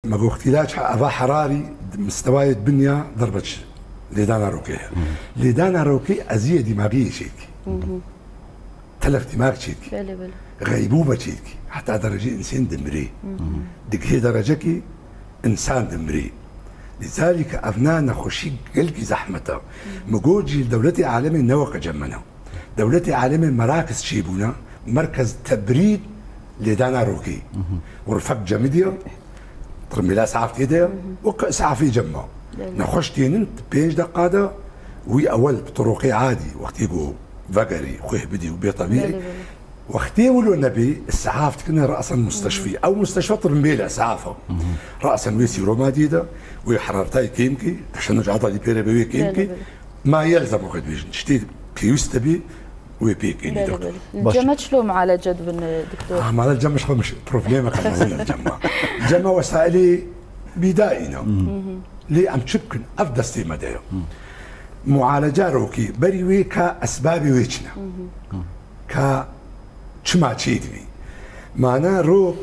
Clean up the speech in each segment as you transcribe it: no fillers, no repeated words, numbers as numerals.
ما قو اختلاج أبا حراري مستواي الدنيا ضربتش ليدانا روكي ليدانا روكي أزية دماغية شيكي تلف دماغ شيكي غيبوبة شيكي حتى درجة إنسان دمري دك هي درجة إنسان دمري لذلك أبنانا خشي قلقي زحمته مجوجي دولتي عالمي نوق جمنا دولتي عالمي مراكز شيبونا مركز تبريد لدانا روكي ورفق جمديا ترميلا سعف يديا وسعفي جمع نخش تيننت بيج دقادة وي أول بطرقي عادي وقت يقو فقري خويه بدي وبي طبيعي وقت يقولوا النبي السعاف كنا رأسا مستشفي أو مستشفى ترميلا سعافة رأسا ويسي روما ديدا وحرارتاي كيمكي عشان نجعطها دي بيري بيوي كيمكي ما يلزم وقت بيجن شتي كيوستبي ويبيك إني دكتور. الجمع شلون معالجة دكتور؟ معالجة مش بروبليمك كمان الجمع وسائلي بدائنا لي أم تشكن أفضل استيما دايو معالجة روكي بريوي كأسباب ويشنا كشما تشيدني معنا روك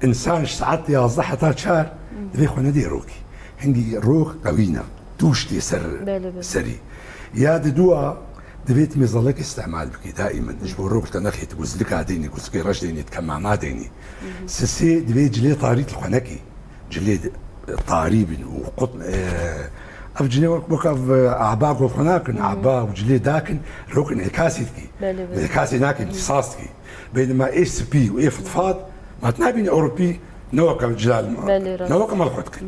إنسان ساعات يوضح حتى شهر دبيخو ندي روكي عندي روك قوينا توشتي سري يا دوا دبيت ميظلك استعمال بكي دائما نجبر روك تنخي تقول لك عديني قلت لك رجليني تكمع ما ديني سسي دبيت جلي طاريت الخنكي جلي طاريب وقطن أفجني وقف أعباء وخناك أعباء وجلي داكن روك انعكاسي انعكاسي ناكي امتصاصتي بينما ايش سبي وايه فضفاض ما تنابيني أوروبي نوكا جلال نوكا مالخوتك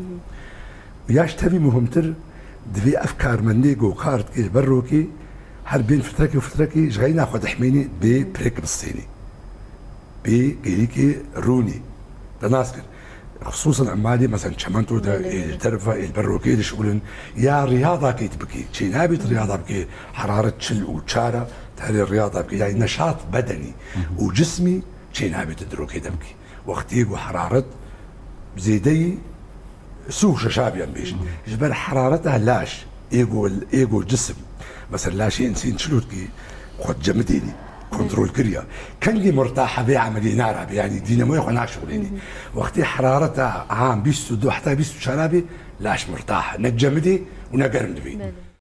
وياش تبي مهمتر دبي أفكار مني جو كارت كي بروكي هل بين فتركي وفتركي جاي ناخذ حميني ببريك بالصيني بجيليكي روني تناسكر خصوصا عمالي مثلا شمنتو ده الترفه البروكي اللي شغلن يا رياضه كي تبكي شي نابت رياضه بكي حراره تشل وتشاره تهري الرياضه بكي يعني نشاط بدني وجسمي شي نابت دروكي دبكي وقتي وحراره زيدي سوشة شابيا بيش جبر حرارتها لاش ايجو الجسم مثلا لا شيء انسان شلوتكي خد جمديني كنترول كريا كان لي مرتاحه بي عملي نار يعني دينامو يخون شغليني وقتي حرارتها عام بيستو دو حتى بيستو شرابي لاش مرتاحه نجمدي ونقرم بي